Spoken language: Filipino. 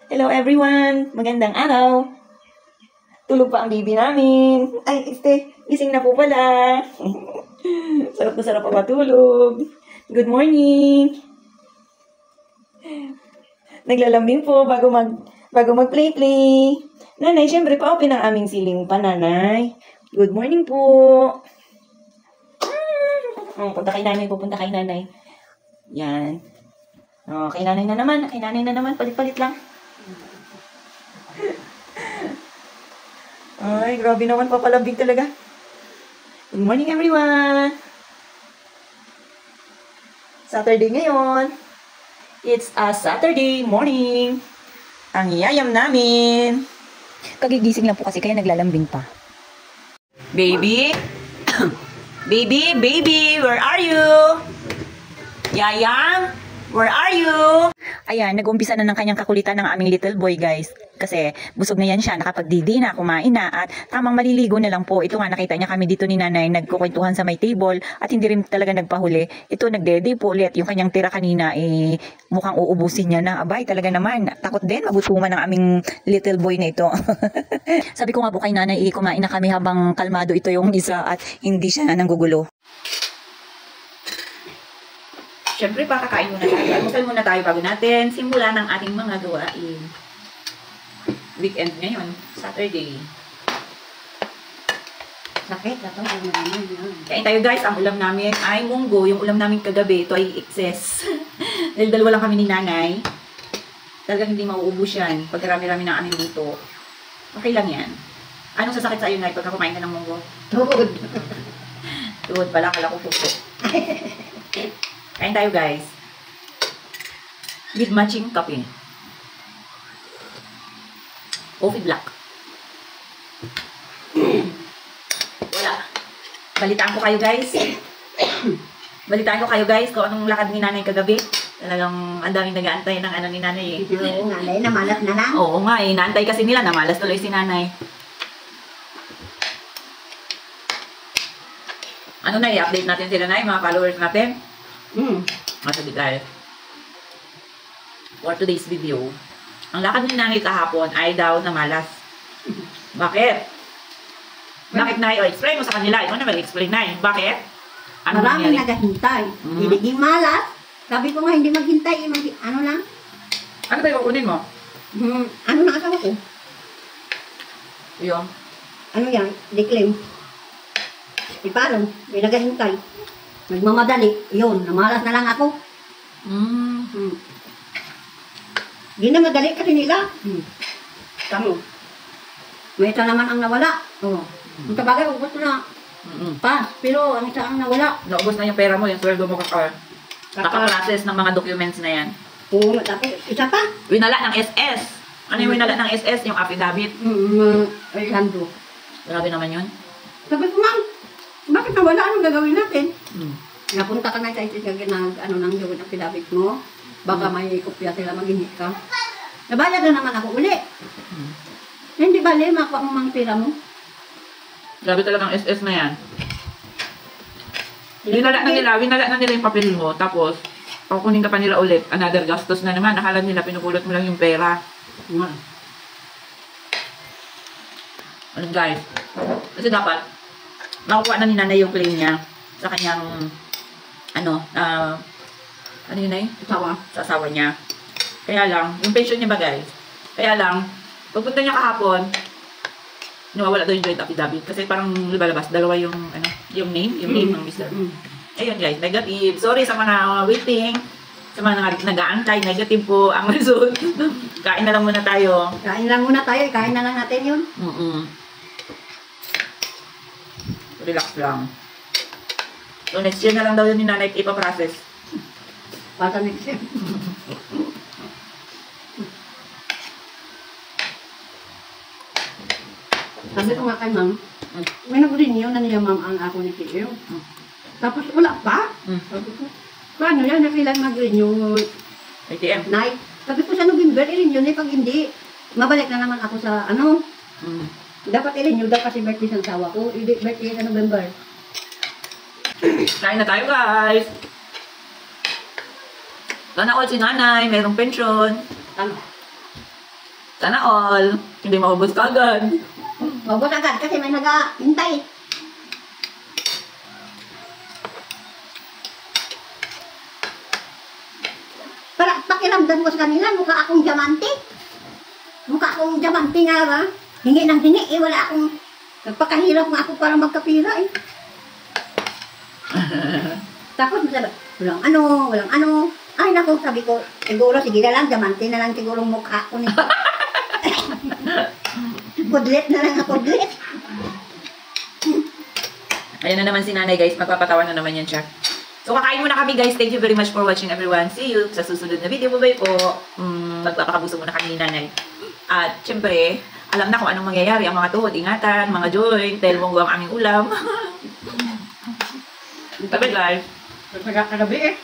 Hello everyone! Magandang araw! Tulog pa ang baby namin. Ay, gising na po pala. Sarap na sarap pa matulog. Good morning! Naglalambing po bago mag-play-play. Nanay, syempre pa-open ang aming siling pa, nanay. Good morning po! Punta kay nanay. Yan. Kay nanay na naman. Palit-palit lang. Ay, grabe naman, papalambing talaga. Good morning, everyone! Saturday ngayon. It's a Saturday morning. Ang yayam namin. Kagigising lang po kasi kaya naglalambing pa. Baby? Baby, where are you? Yayam? Where are you? Ayan, nag-umpisa na ng kanyang kakulitan ng aming little boy, guys. Kasi busog na yan siya, nakapagdidi na, kumain na, at tamang maliligo na lang po. Ito nga, nakita niya kami dito ni nanay, nagkukwentuhan sa may table, at hindi rin talaga nagpahuli. Ito, nagdede po ulit. Yung kanyang tira kanina, mukhang uubusin niya na. Abay, talaga naman, takot din, magutuman ng aming little boy na ito. Sabi ko nga po kay nanay, kumain na kami habang kalmado ito yung isa, at hindi siya nanggugulo. Siyempre, kakain muna tayo. Almusal muna tayo bago natin simulan ang ating mga gawain. Weekend ngayon, Saturday. Sakit na ito. Kain tayo guys, ang ulam namin ay munggo. Yung ulam namin kagabi, ito ay excess. Dahil dalawa lang kami ni nanay. Talagang hindi mauubos yan. Pagkarami-rami ng aming luto. Okay lang yan. Anong sasakit sa iyo, Nay, pagka kumain ka ng munggo? Tuhod. Tuhod pala, kala ko puso. Kain tayo guys. With matching coffee. Coffee black. Wala. Balitaan ko kayo guys. Kung anong lakad ni nanay kagabi. Talagang ang daming nag-aantay ng ano ni nanay eh. Oo, nanay, namalas na lang. Oo nga eh. Naantay kasi nila. Namalas tuloy si nanay. Ano na i-update natin sila na mga followers natin? Masabi tayo. For today's video, ang lakad ni nanay kahapon ay daw na malas. Bakit? Bakit, Nay? O, explain mo sa kanila. Ikaw na mag-explain, Nay. Bakit? Ano maraming naghahintay. Hindi naging malas. Sabi ko nga, hindi maghintay. Ano lang? Ano ba yung kukunin mo? Ano na asawa ko? Yung? Ano yan? Declaim. Ipalong. May naghahintay. Nagmamadali. Yun, namalas na lang ako. Hindi na madali kasi nila. Tamo. May isa naman ang nawala. Ang tabagay, ubos ko na. Pa, pero ang isa ang nawala. Naubos na yung pera mo, yung sweldo mo naka-process ng mga documents na yan. Oo, tapos isa pa. Winala ng SS. Ano yung winala ng SS? Yung affidavit? Orlando. Grabe naman yun. Sabi ko, ma'am, bakit nawala? Anong gagawin natin? Napunta ka na sa isis nang yung affidavit mo. Baka may kopya sila mag-init ka. Nabayad na naman ako uli. Hindi bali, makuha mo mang pera mo. Grabe talagang SS na yan. Winala na nila yung papel mo. Tapos, pakukunin ka pa nila ulit. Another gastos na naman. Akala nila pinupulot mo lang yung pera. Ano guys? Kasi dapat, makukuha na ni nanay yung claim niya sa kanyang ano yun na sa asawa niya. Kaya lang, yung pension niya ba guys? Kaya lang, pagpunta niya kahapon, nawawala daw yung joint affidavit. Kasi parang lumalabas, dalawa yung name ng Mr. Ayun guys, negative. Sorry sa mga waiting, sa mga nag-aantay, negative po ang result. Kain na lang muna tayo. Kain na lang natin yun. Relax lang. So next year na lang daw yun ni nanay ipaprocess. Basta next year. Sabi ko nga kay ma'am, may nag-renew na niya ma'am ang ako ni Tiyo. Tapos wala pa. Sabi ko, paano yan? Nakilang mag-renew? ATM? Night. Sabi ko sa November, i-renew na pag hindi. Mabalik na naman ako sa ano. Dapat i-renew daw kasi birthday sa asawa ko. Birthday sa November. Kain na tayo guys! Sana all si nanay, mayroong pension. Ano? Sana all. Hindi maubos ka agad. Mabot agad kasi may nag-hintay. Para pakiramdam ko sa kanila, mukha akong diamante. Mukha akong diamante nga ba? Hingi ng hingi, eh wala akong... Nagpakahirap nga ako para magkapira eh. Tapos masabi, walang ano. Ay naku, sabi ko, siguro sige na lang, diamante na lang siguro mukha ko nito. Pudlet na lang ako, pudlet. Ayan na naman si nanay guys, magpapatawa na naman yan siya. So kakain muna kami guys, thank you very much for watching everyone. See you sa susunod na video. Bye-bye po. Magpapakabuso muna kami ni nanay. At syempre, alam na kung anong mangyayari. Ang mga tuhod, ingatan, mga joint, dahil monggo ang aming ulam. Bye-bye guys. Nagkagabi eh.